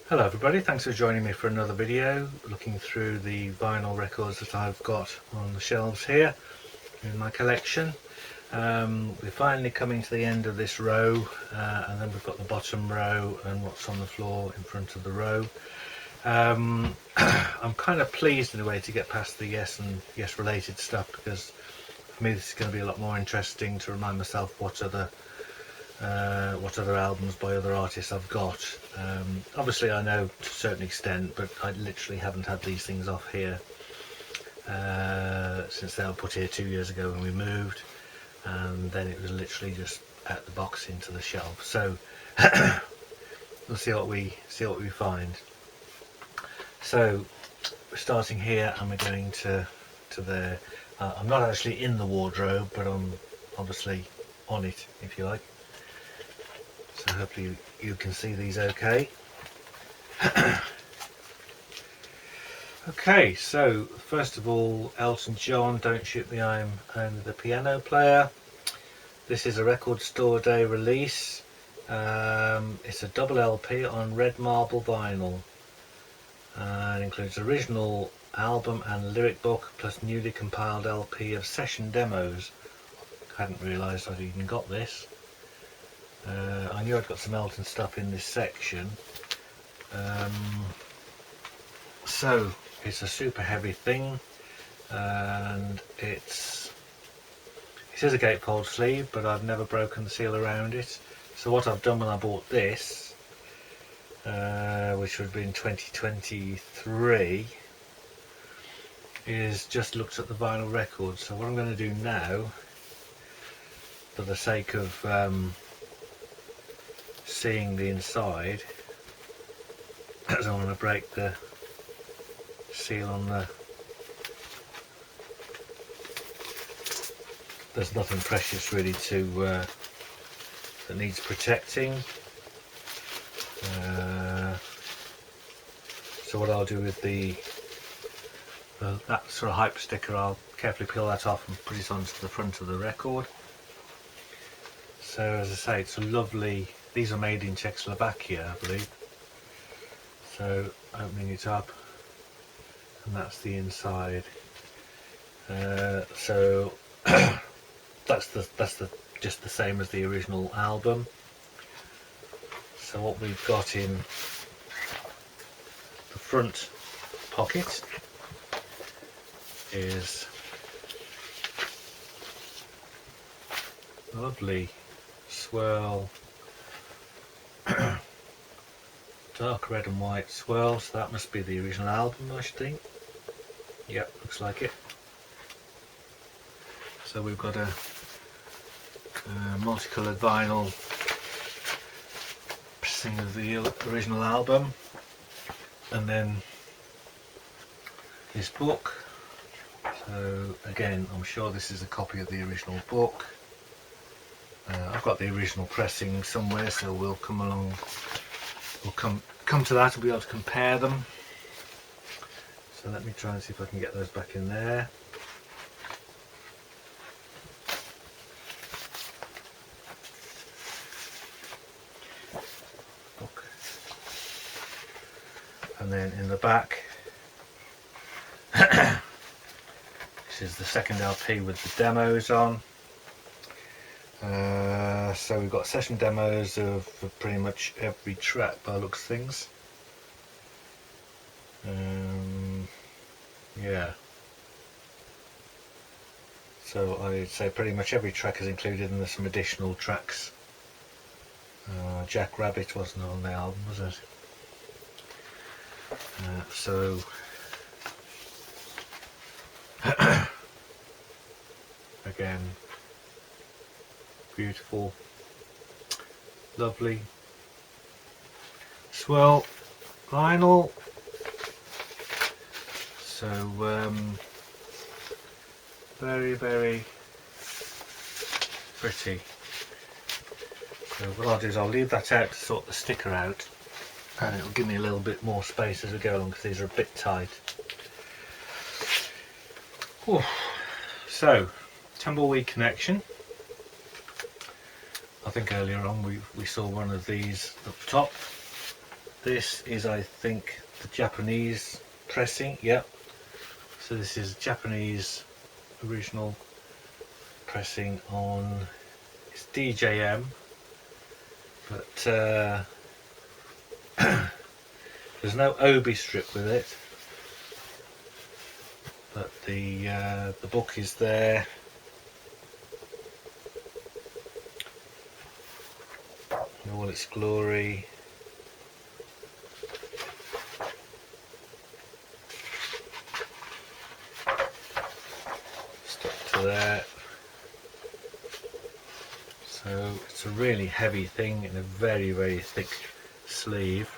Hello everybody, thanks for joining me for another video looking through the vinyl records that I've got on the shelves here in my collection. We're finally coming to the end of this row, and then we've got the bottom row and what's on the floor in front of the row. I'm kind of pleased in a way to get past the Yes and Yes related stuff, because for me this is going to be a lot more interesting to remind myself what other albums by other artists I've got. Obviously I know to a certain extent, but I literally haven't had these things off here since they were put here 2 years ago when we moved, and then it was literally just out the box into the shelf. So we'll see what we find. So we're starting here and we're going to there. I'm not actually in the wardrobe, but I'm obviously on it, if you like. So hopefully you can see these okay. Okay, so first of all, Elton John, Don't Shoot Me, I'm Only the Piano Player. This is a Record Store Day release. It's a double LP on red marble vinyl. It includes original album and lyric book, plus newly compiled LP of session demos. I hadn't realised I'd even got this. I knew I'd got some Elton stuff in this section. So it's a super heavy thing, and it is a gatefold sleeve, but I've never broken the seal around it. So what I've done when I bought this, which would have been 2023, is just looked at the vinyl record. So what I'm going to do now, for the sake of seeing the inside, as I want to break the seal on the, there's nothing precious really to that needs protecting. So what I'll do with that sort of hype sticker, I'll carefully peel that off and put it onto the front of the record. So as I say, it's a lovely, these are made in Czechoslovakia, I believe. So opening it up, and that's the inside. So that's just the same as the original album. So what we've got in the front pocket is a lovely swirl, dark red and white swirl, so that must be the original album, I should think. Yep, looks like it. So we've got a multicoloured vinyl pressing of the original album, and then this book. So again, I'm sure this is a copy of the original book. I've got the original pressing somewhere, so we'll come along. We'll come to that and be able to compare them. So let me try and see if I can get those back in there. Book. And then in the back, this is the second LP with the demos on. So we've got session demos of pretty much every track by the looks of things. Yeah. So I'd say pretty much every track is included, and there's some additional tracks. Jack Rabbit wasn't on the album, was it? So again, beautiful, lovely swirl vinyl. So very, very pretty. So what I'll do is I'll leave that out to sort the sticker out, and it'll give me a little bit more space as we go along, because these are a bit tight. Ooh. So Tumbleweed Connection. I think earlier on we saw one of these up top. this is, I think, the Japanese pressing. Yep. So this is Japanese original pressing on, it's DJM, but there's no obi strip with it, but the book is there. In all its glory. Stuck to there. So it's a really heavy thing in a very, very thick sleeve.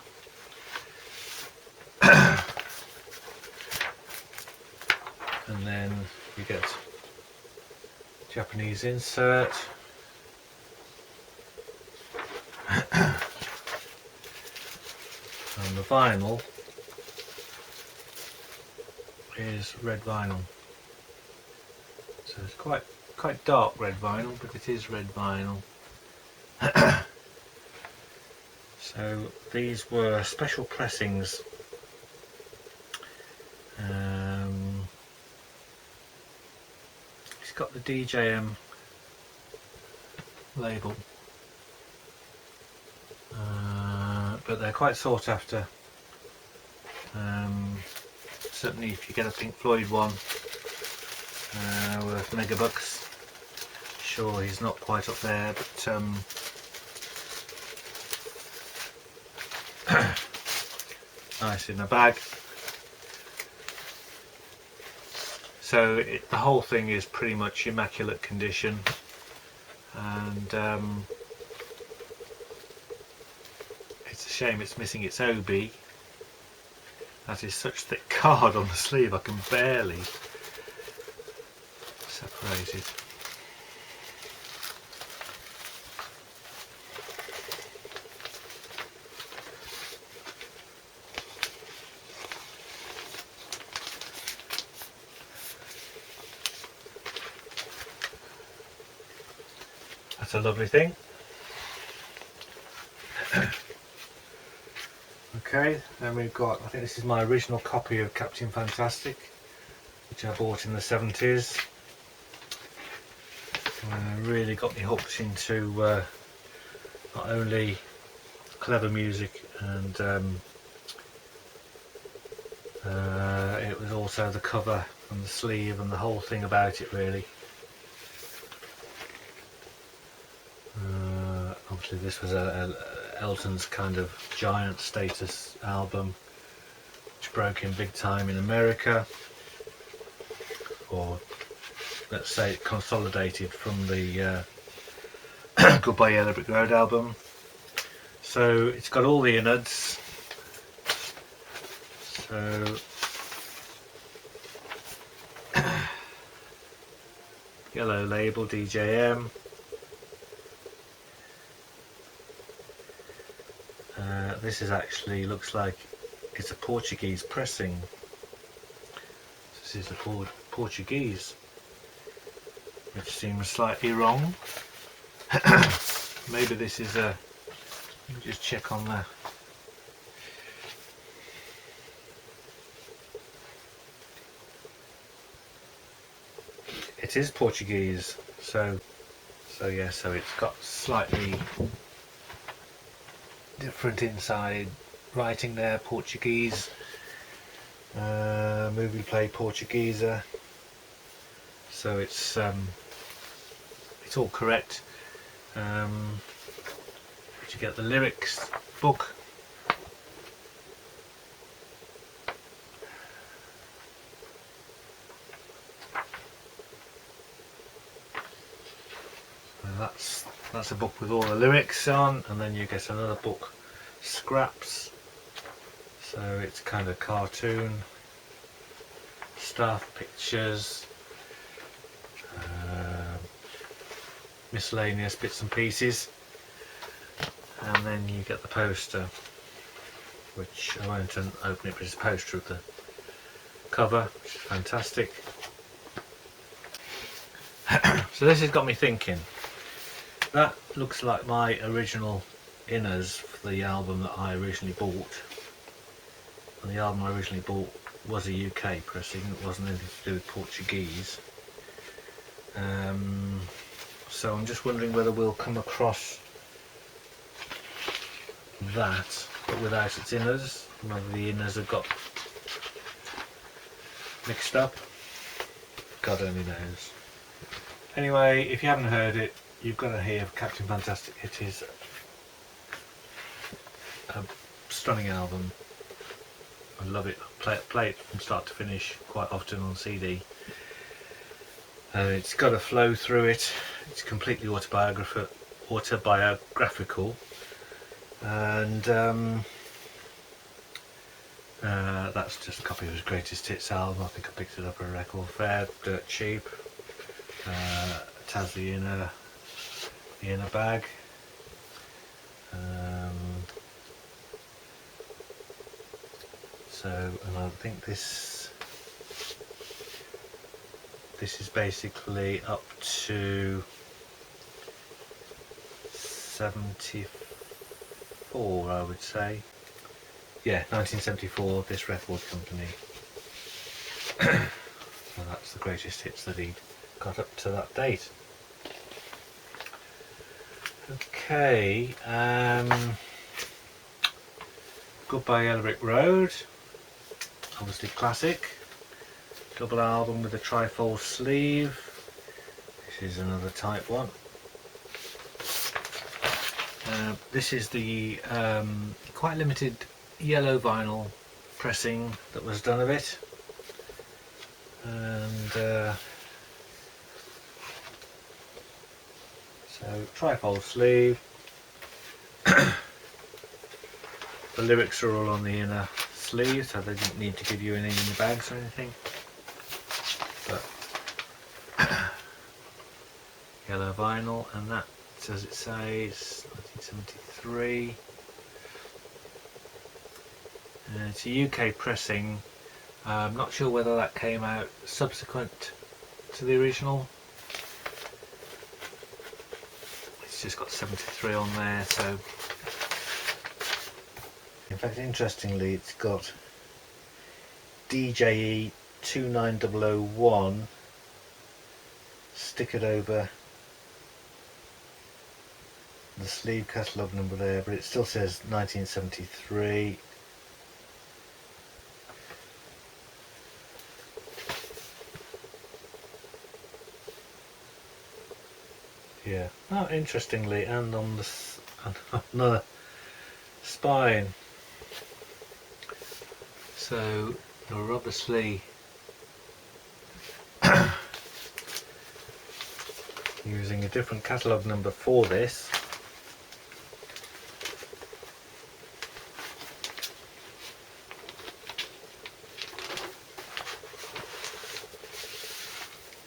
And then you get Japanese insert. And the vinyl is red vinyl. So it's quite dark red vinyl, but it is red vinyl. So these were special pressings. It's got the DJM label, but they're quite sought after. Certainly if you get a Pink Floyd one, worth megabucks. Sure, he's not quite up there, but nice in a bag. So the whole thing is pretty much immaculate condition, and it's a shame it's missing its obi. That is such thick card on the sleeve, I can barely separate it. That's a lovely thing. Okay, then we've got, I think this is my original copy of Captain Fantastic, which I bought in the 70s. Really got me hooked into not only clever music, and it was also the cover and the sleeve and the whole thing about it, really. Obviously this was Elton's kind of giant status album, which broke in big time in America, or let's say it consolidated from the Goodbye Yellow Brick Road album. So it's got all the innards. So yellow label, DJM. This is actually, looks like it's a Portuguese pressing. This is a Portuguese, which seems slightly wrong. Maybe this is a, let me just check on that. It is Portuguese, so yeah, so it's got slightly different inside writing there, Portuguese, movie play Portuguesa, so it's all correct. But you get the lyrics book, and that's a book with all the lyrics on, and then you get another book, scraps, so it's kind of cartoon stuff, pictures, miscellaneous bits and pieces, and then you get the poster, which I won't open it, but it's a poster of the cover, which is fantastic. So this has got me thinking, that looks like my original inners of the album that I originally bought. And the album I originally bought was a UK pressing, it wasn't anything to do with Portuguese. So I'm just wondering whether we'll come across that, but without its inners, whether the inners have got mixed up. God only knows. Anyway, if you haven't heard it, you've got to hear Captain Fantastic. It is a stunning album. I love it. I play it from start to finish quite often on CD. It's got a flow through it. It's completely autobiographical, and that's just a copy of his greatest hits album. I think I picked it up at a record fair, dirt cheap. It has the inner bag. And I think this is basically up to 74, I would say. Yeah, 1974, this record company. So that's the greatest hits that he got up to that date. Okay, Goodbye Yellow Brick Road, obviously classic. Double album with a trifold sleeve. This is another type one. This is the quite limited yellow vinyl pressing that was done of it, and so trifold sleeve. The lyrics are all on the inner sleeve, so they didn't need to give you any in the bags or anything. But yellow vinyl, and that, as it says, 1973. It's a UK pressing. I'm not sure whether that came out subsequent to the original. It's just got 73 on there, so. In fact, interestingly, it's got DJE 29001 stickered over the sleeve catalogue number there, but it still says 1973. Yeah. Oh, interestingly, and on the spine. So they're obviously using a different catalogue number for this.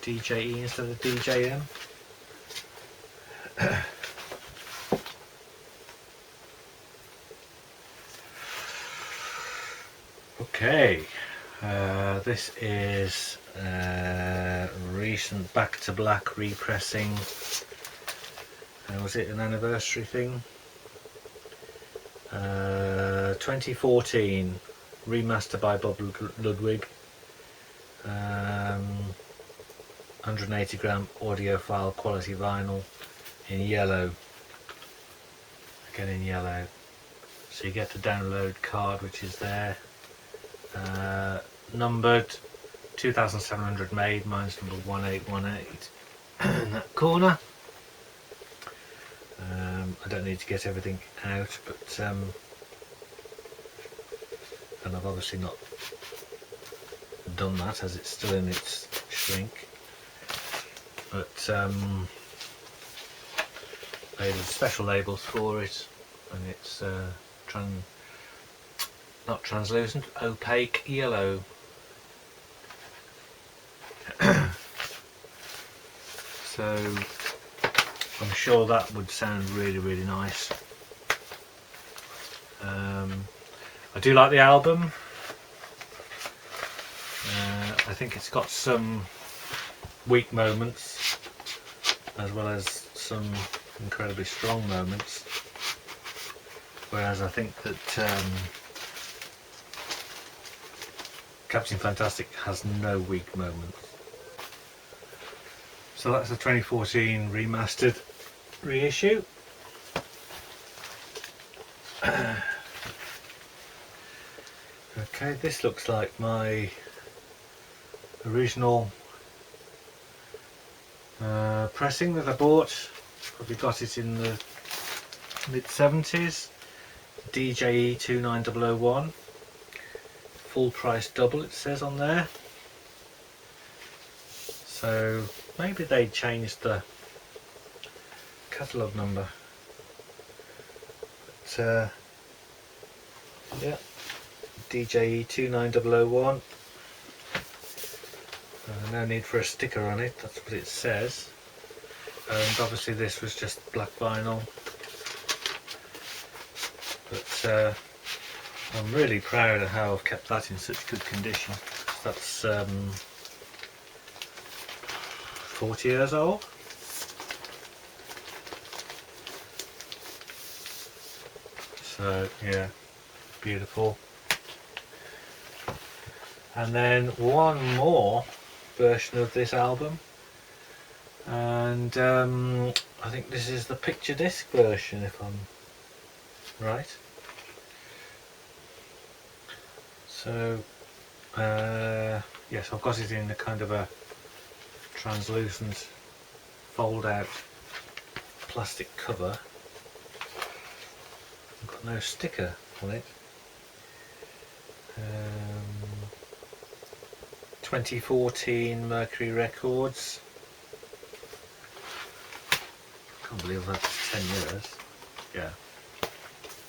DJE instead of DJM. Okay, this is recent Back to Black repressing. Was it an anniversary thing? 2014, remastered by Bob Ludwig. 180 gram audiophile quality vinyl in yellow. Again in yellow. So you get the download card, which is there. Numbered 2700 made, mine's number 1818 in that corner. I don't need to get everything out, but and I've obviously not done that as it's still in its shrink, but there's special labels for it, and it's not translucent, opaque yellow. So I'm sure that would sound really, really nice. I do like the album. I think it's got some weak moments as well as some incredibly strong moments. whereas I think that Captain Fantastic has no weak moments. So that's the 2014 remastered reissue. Okay, this looks like my original pressing that I bought. Probably got it in the mid-70s. DJE 29001. Full price double, it says on there. So maybe they changed the catalogue number. But yeah, DJE 29001. No need for a sticker on it, that's what it says. And obviously this was just black vinyl. But I'm really proud of how I've kept that in such good condition. That's 40 years old. So yeah, beautiful. And then one more version of this album, and I think this is the picture disc version, if I'm right. So yes, I've got it in a kind of a translucent fold out plastic cover. I've got no sticker on it. 2014 Mercury Records. Can't believe that's 10 years. Yeah.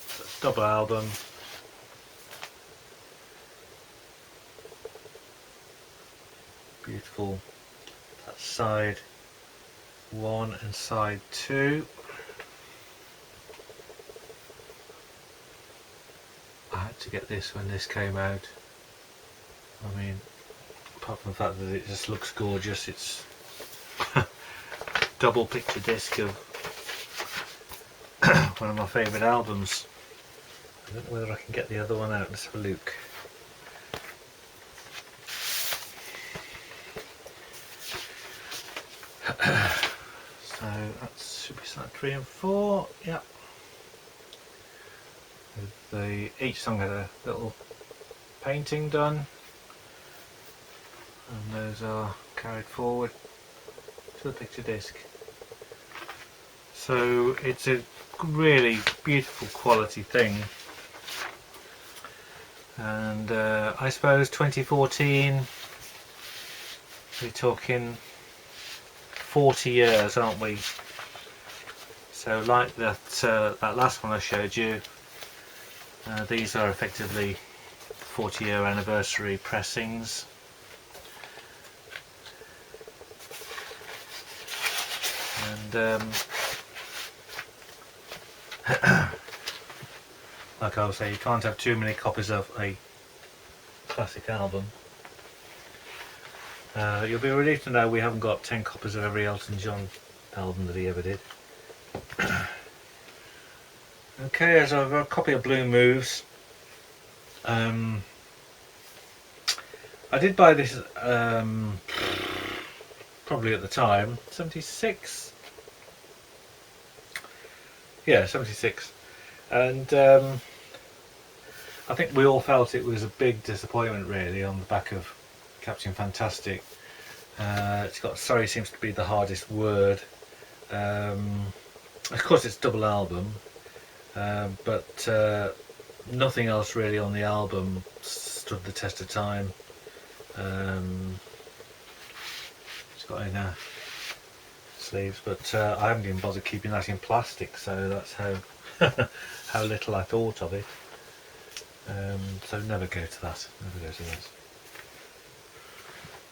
So it's a double album. Beautiful. That's side 1 and side 2. I had to get this when this came out. I mean, apart from the fact that it just looks gorgeous, it's double picture disc of one of my favourite albums. I don't know whether I can get the other one out. Let's have a look. So that's should be side 3 and 4. Yep. With each song had a little painting done, and those are carried forward to the picture disc. So it's a really beautiful quality thing, and I suppose 2014, we're talking 40 years, aren't we? So like that that last one I showed you, these are effectively 40-year anniversary pressings. And like I was saying, you can't have too many copies of a classic album. You'll be relieved to know we haven't got 10 copies of every Elton John album that he ever did. Okay, so I've got a copy of Blue Moves. I did buy this probably at the time, 76. Yeah, 76. And I think we all felt it was a big disappointment really on the back of Captain Fantastic. It's got sorry seems to be the hardest word. Of course it's double album, but nothing else really on the album stood the test of time. It's got inner sleeves, but I haven't even bothered keeping that in plastic, so that's how how little I thought of it. So never go to that. Never go to this.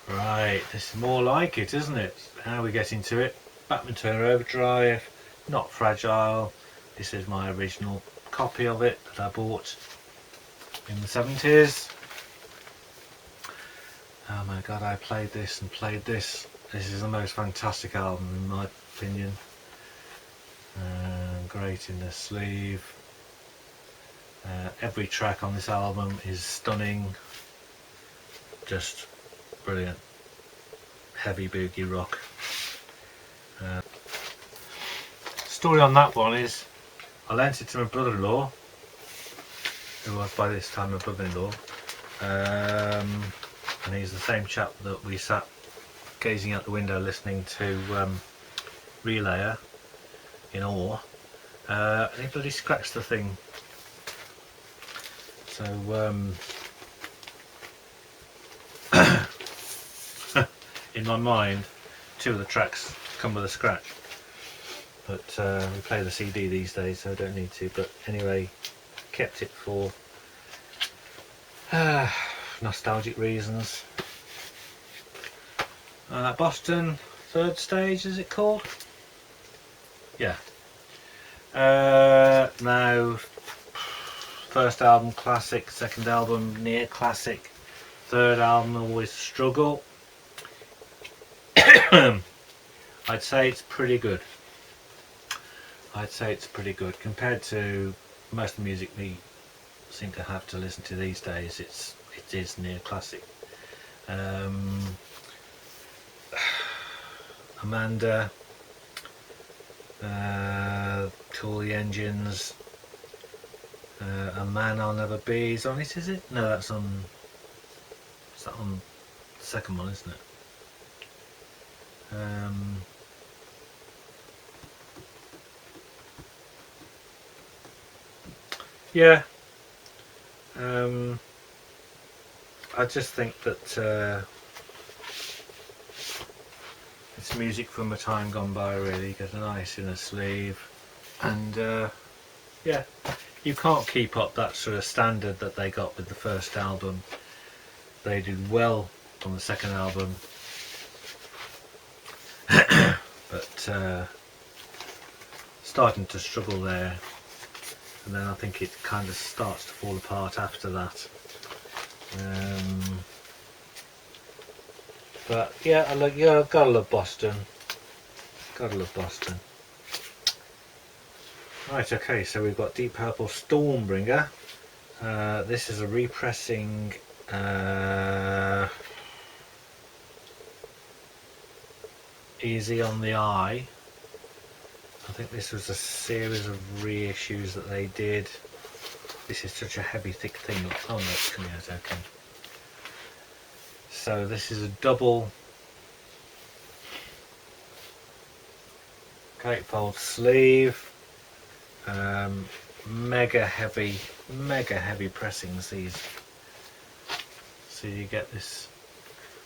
Right, this is more like it, isn't it? How we get into it. Batman Turner Overdrive, Not Fragile. This is my original copy of it that I bought in the 70s. Oh my god, I played this and played this. This is the most fantastic album in my opinion. Great in the sleeve. Every track on this album is stunning, just brilliant, heavy boogie rock. Story on that one is I lent it to my brother-in-law, who was by this time my brother-in-law, and he's the same chap that we sat gazing out the window listening to Relayer in awe, and he bloody scratched the thing. So in my mind 2 of the tracks come with a scratch, but we play the CD these days so I don't need to. But anyway, kept it for nostalgic reasons. Boston Third Stage, is it called? Yeah. Now, first album classic, second album near classic, third album always struggle. I'd say it's pretty good. Compared to most of the music we seem to have to listen to these days. It is near classic. Amanda, Tool the Engines, A Man I'll Never Be is on it, is it? No, that's on. Is that on the second one, isn't it? Yeah. I just think that it's music from a time gone by, really. Got a nice inner sleeve, and yeah, you can't keep up that sort of standard that they got with the first album. They did well on the second album, but starting to struggle there, and then I think it kind of starts to fall apart after that. But yeah, I've gotta love Boston. Right, okay, so we've got Deep Purple Stormbringer. This is a repressing Easy on the Eye. I think this was a series of reissues that they did. This is such a heavy, thick thing. Oh no, it's coming out okay. So this is a double gatefold sleeve. Mega heavy pressings these. So you get this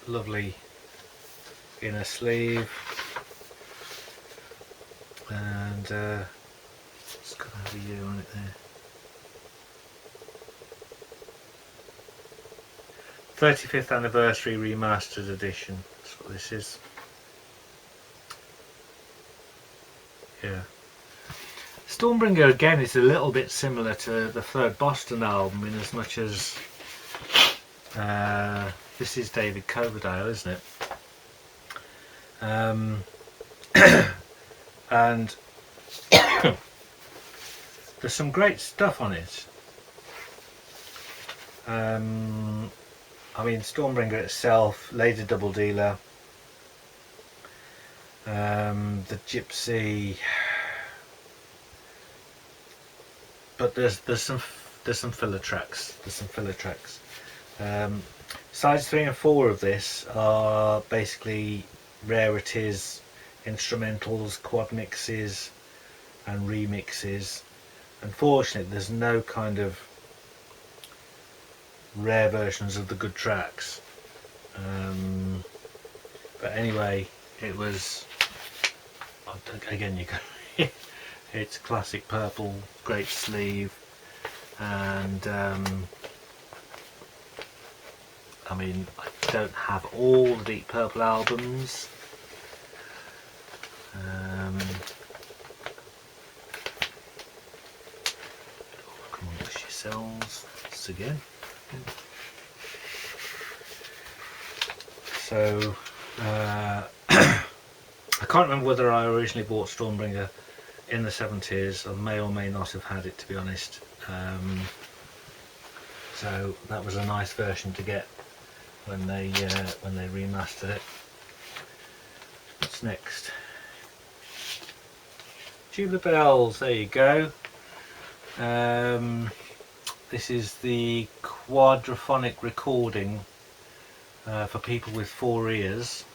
lovely inner sleeve, and it's got to have a year on it there. 35th anniversary remastered edition. That's what this is. Yeah. Stormbringer again is a little bit similar to the third Boston album in as much as this is David Coverdale, isn't it? And there's some great stuff on it. I mean, Stormbringer itself, Lady Double Dealer, the Gypsy, but there's some filler tracks. Sides 3 and 4 of this are basically rarities, instrumentals, quad mixes, and remixes. Unfortunately, there's no kind of rare versions of the good tracks, but anyway, it was again, you go it's classic purple, great sleeve, and I mean, I don't have all the Deep Purple albums. Come on, push yourselves once again. So I can't remember whether I originally bought Stormbringer in the 70s. I may or may not have had it, to be honest. So that was a nice version to get when they remastered it. What's next? Tubular Bells, there you go. This is the quadraphonic recording for people with 4 ears.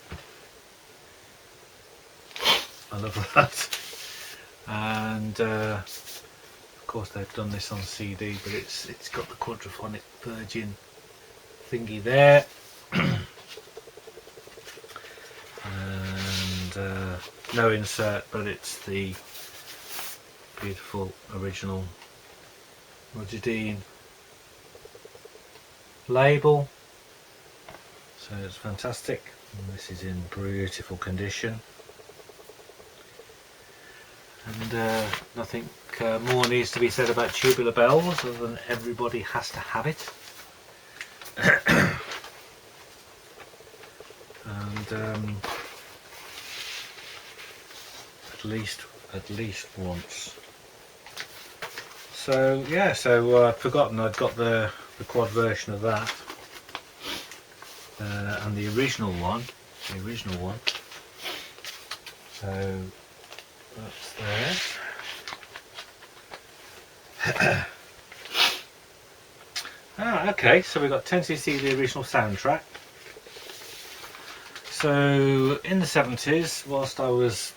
I love that. And of course they've done this on CD, but it's got the quadraphonic Virgin thingy there. And no insert, but it's the beautiful original Roger Dean label, so it's fantastic, and this is in beautiful condition, and nothing more needs to be said about Tubular Bells other than everybody has to have it. And at least once. So yeah, so I'd forgotten I'd got the quad version of that, and the original one. So that's there. Okay, so we got 10cc, the original soundtrack. So in the 70s, whilst I was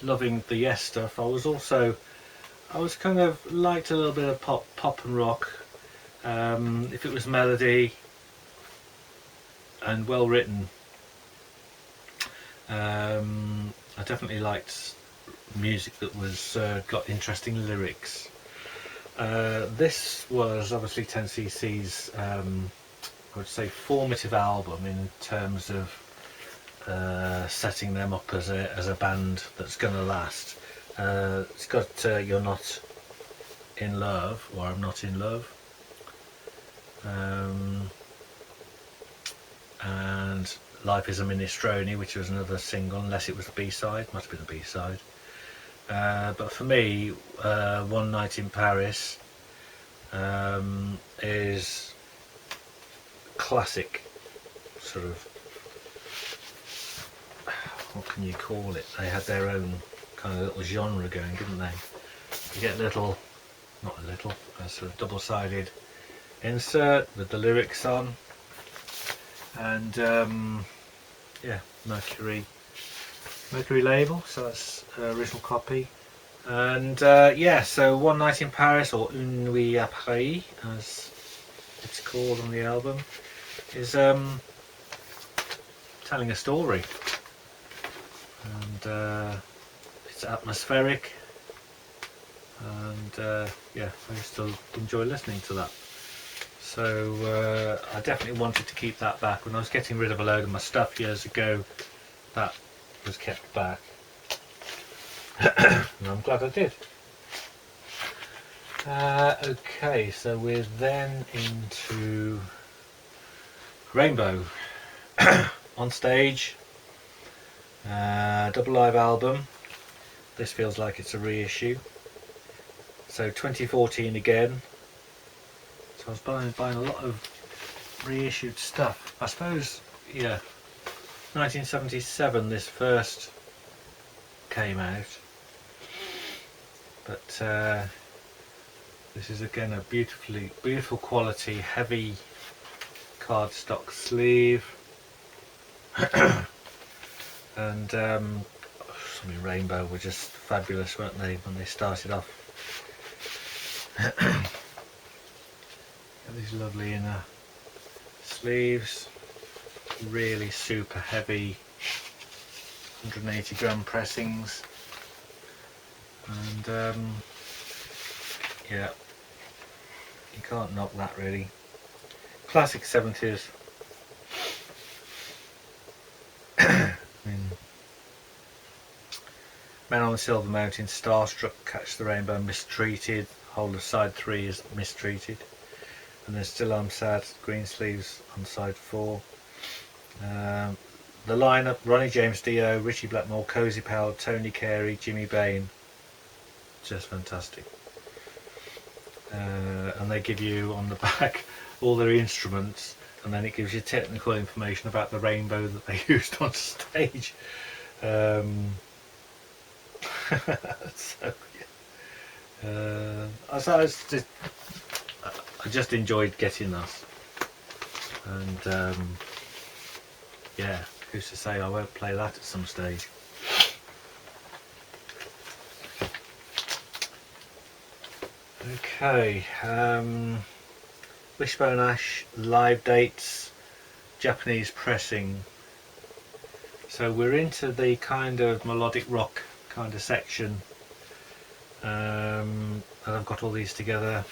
loving the Yes stuff, I was kind of liked a little bit of pop and rock. If it was melody and well written, I definitely liked music that was got interesting lyrics. This was obviously 10cc's I would say formative album in terms of setting them up as a band that's going to last. It's got You're Not in Love, or I'm Not in Love, and Life is a Minestrone, which was another single, unless it was the B-side, must have been the B-side. But for me, One Night in Paris is classic, sort of, what can you call it? They had their own kind of little genre going, didn't they? You get a sort of double-sided insert with the lyrics on, and yeah, Mercury label, so that's original copy. And yeah, so One Night in Paris, or Une Nuit à Paris as it's called on the album, is telling a story, and it's atmospheric, and yeah, I used to enjoy listening to that. So I definitely wanted to keep that back. When I was getting rid of a load of my stuff years ago, that was kept back, and I'm glad I did. Okay, so we're then into Rainbow on stage, double live album. This feels like it's a reissue. So 2014 again. So I was buying a lot of reissued stuff. I suppose, yeah, 1977 this first came out, but this is again a beautiful quality, heavy cardstock sleeve. And Rainbow were just fabulous, weren't they, when they started off? These lovely inner sleeves, really super heavy 180 gram pressings, and yeah, you can't knock that really. Classic 70s. I mean, Men on the Silver Mountain, Starstruck, Catch the Rainbow, Mistreated, Whole of Side 3 is Mistreated, and then Still I'm Sad, green sleeves on side 4. The lineup: Ronnie James Dio, Richie Blackmore, Cozy Powell, Tony Carey, Jimmy Bain. Just fantastic. and they give you on the back all their instruments, and then it gives you technical information about the rainbow that they used on stage. So, I just enjoyed getting that, and yeah, who's to say I won't play that at some stage. Okay, Wishbone Ash live dates, Japanese pressing. So we're into the kind of melodic rock kind of section, and I've got all these together.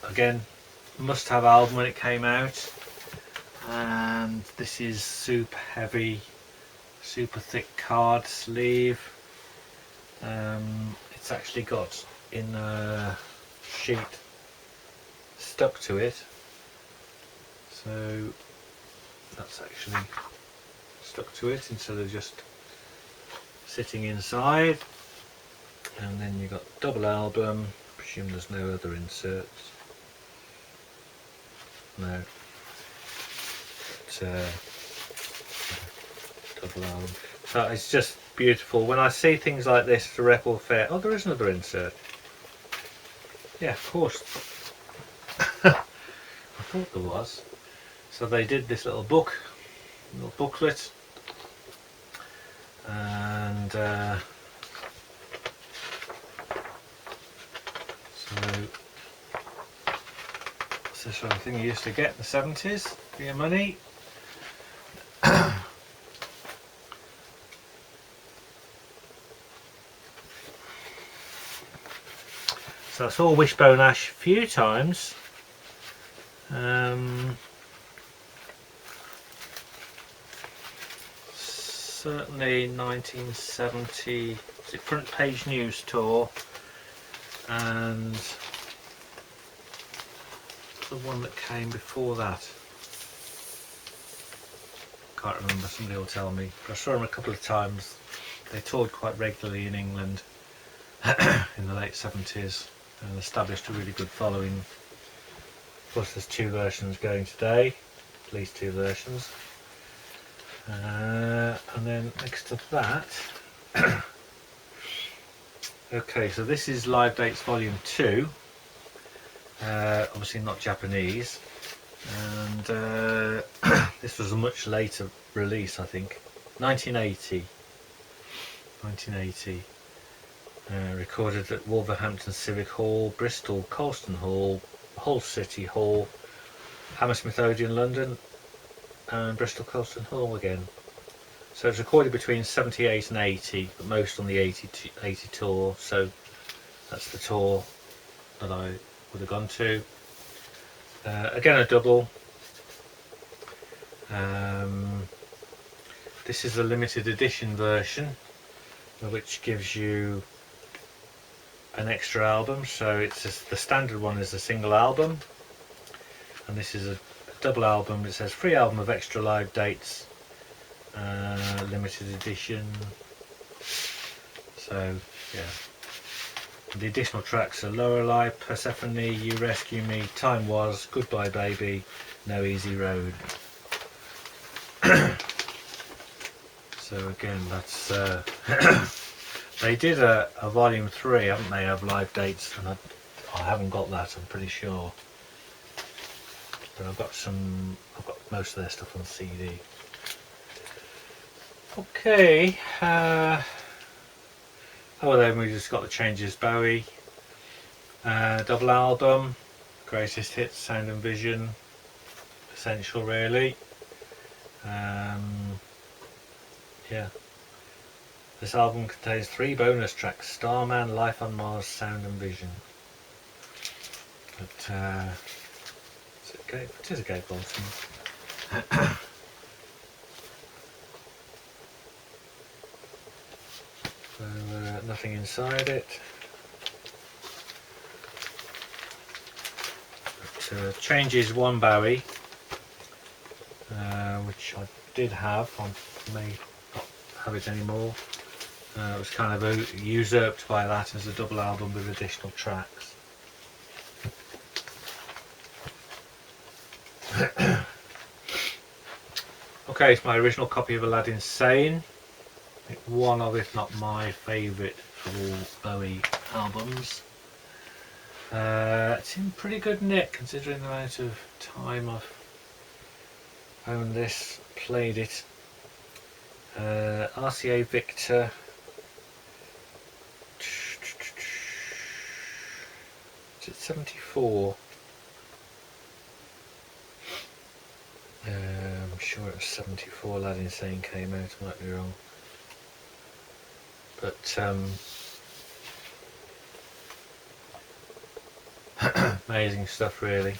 Again, must have album when it came out, and this is super heavy, super thick card sleeve. It's actually got in a sheet stuck to it, so that's actually stuck to it instead of just sitting inside. And then you've got double album. I presume there's no other inserts. No. But, double album. So it's just beautiful. When I see things like this at a record fair, oh, there is another insert. Yeah, of course. I thought there was. So they did this little book, little booklet, and so it's the sort of thing you used to get in the 70s for your money. So I saw Wishbone Ash a few times. Certainly 1970 Front Page News tour, and the one that came before that, can't remember, somebody will tell me, but I saw them a couple of times. They toured quite regularly in England in the late 70s and established a really good following. Of course there's two versions going today, at least two versions. And then next to that, okay, so this is Live Dates Volume 2, obviously not Japanese, and this was a much later release, I think, 1980, recorded at Wolverhampton Civic Hall, Bristol Colston Hall, Hull City Hall, Hammersmith Odeon London, and Bristol Colston Hall again. So it's recorded between 78 and 80, but most on the 80 tour, so that's the tour that I would have gone to. Again a double. This is a limited edition version, which gives you an extra album, so it's just, the standard one is a single album, and this is a double album. It says free album of extra live dates, limited edition. So yeah, the additional tracks are Lorelei, Persephone, You Rescue Me, Time Was, Goodbye Baby, No Easy Road. So again, that's they did a volume 3, haven't they, of live dates, and I haven't got that, I'm pretty sure. But I've got most of their stuff on CD. Okay, oh, then we just got the Changes Bowie double album, Greatest Hits, Sound and Vision, essential really. Yeah, this album contains 3 bonus tracks: Starman, Life on Mars, Sound and Vision. But it is a gatefold. So nothing inside it. But, Changes one Bowie, which I did have. I may not have it anymore. It was kind of usurped by that as a double album with additional tracks. Okay, it's my original copy of Aladdin Sane. One of, if not my favourite of all Bowie albums. It's in pretty good nick considering the amount of time I've owned this, played it. RCA Victor. Is it 74? I'm sure it was 74 Aladdin Sane came out, I might be wrong. But amazing stuff really.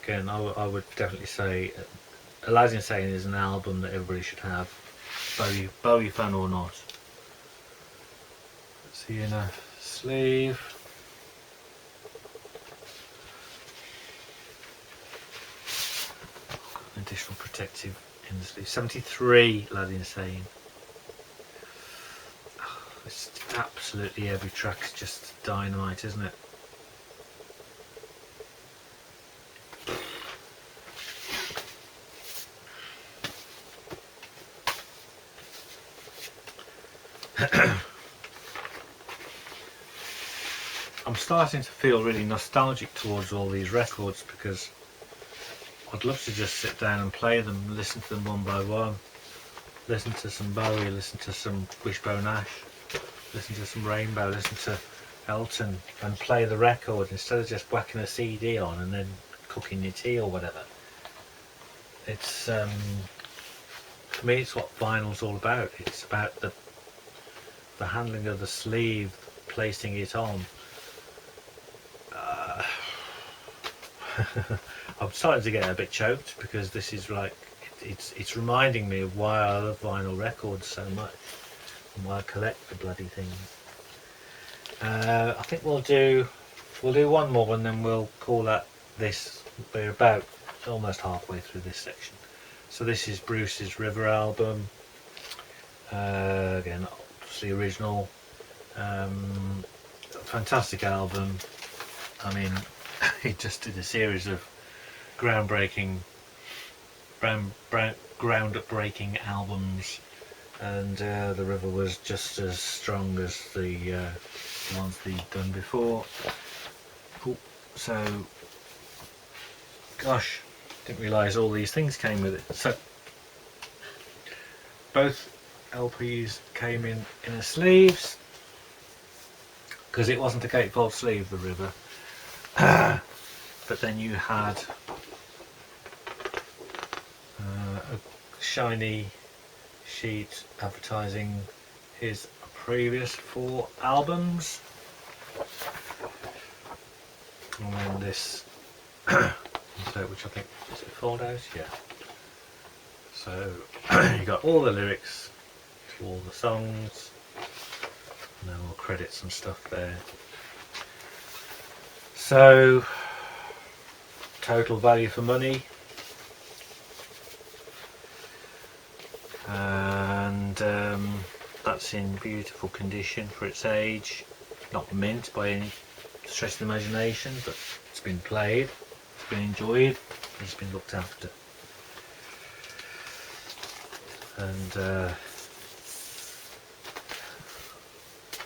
Again, I would definitely say Aladdin Sane is an album that everybody should have, Bowie fan or not. Let's see, in a sleeve. Got an additional protective in the sleeve. 73 Aladdin Sane. It's absolutely every track's just dynamite, isn't it? I'm starting to feel really nostalgic towards all these records because I'd love to just sit down and play them, listen to them one by one. Listen to some Bowie, listen to some Wishbone Ash, listen to some Rainbow, listen to Elton, and play the record instead of just whacking a CD on and then cooking your tea or whatever. It's for me, it's what vinyl's all about. It's about the handling of the sleeve, placing it on. I'm starting to get a bit choked because this is like it's reminding me of why I love vinyl records so much and why I collect the bloody things. I think we'll do one more and then we'll call that this. We're about almost halfway through this section. So this is Bruce's River album. Again, obviously original. Fantastic album. I mean, he just did a series of groundbreaking albums, and the River was just as strong as the ones he'd done before. Cool. So, gosh, didn't realise all these things came with it. So, both LPs came in the sleeves, because it wasn't a gatefold sleeve, the River. But then you had a shiny sheet advertising his previous 4 albums, and then this which I think is it fold out, yeah. So you got all the lyrics to all the songs, and then all credits and stuff there. So total value for money, and that's in beautiful condition for its age. Not mint by any stretch of the imagination, but it's been played, it's been enjoyed, it's been looked after. And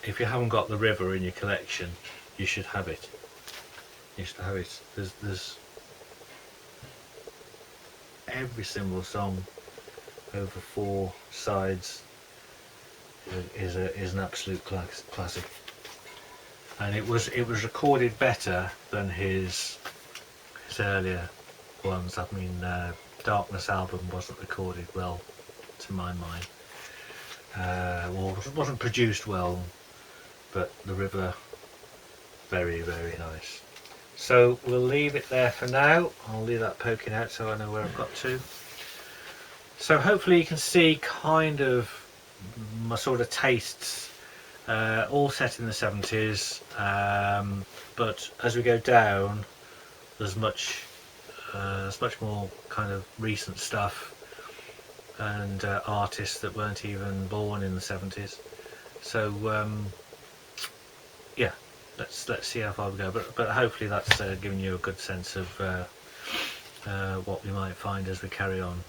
if you haven't got the River in your collection, you should have it. You should have it. There's every single song over 4 sides is an absolute classic, and it was recorded better than his earlier ones. I mean, Darkness album wasn't recorded well to my mind, or wasn't produced well, but the River, very, very nice. So we'll leave it there for now. I'll leave that poking out so I know where I've got to. So hopefully you can see kind of my sort of tastes, all set in the 70s, but as we go down there's much more kind of recent stuff, and artists that weren't even born in the 70s. So yeah, let's see how far we go. But hopefully that's giving you a good sense of what we might find as we carry on.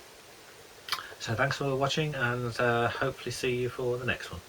So thanks for watching, and hopefully see you for the next one.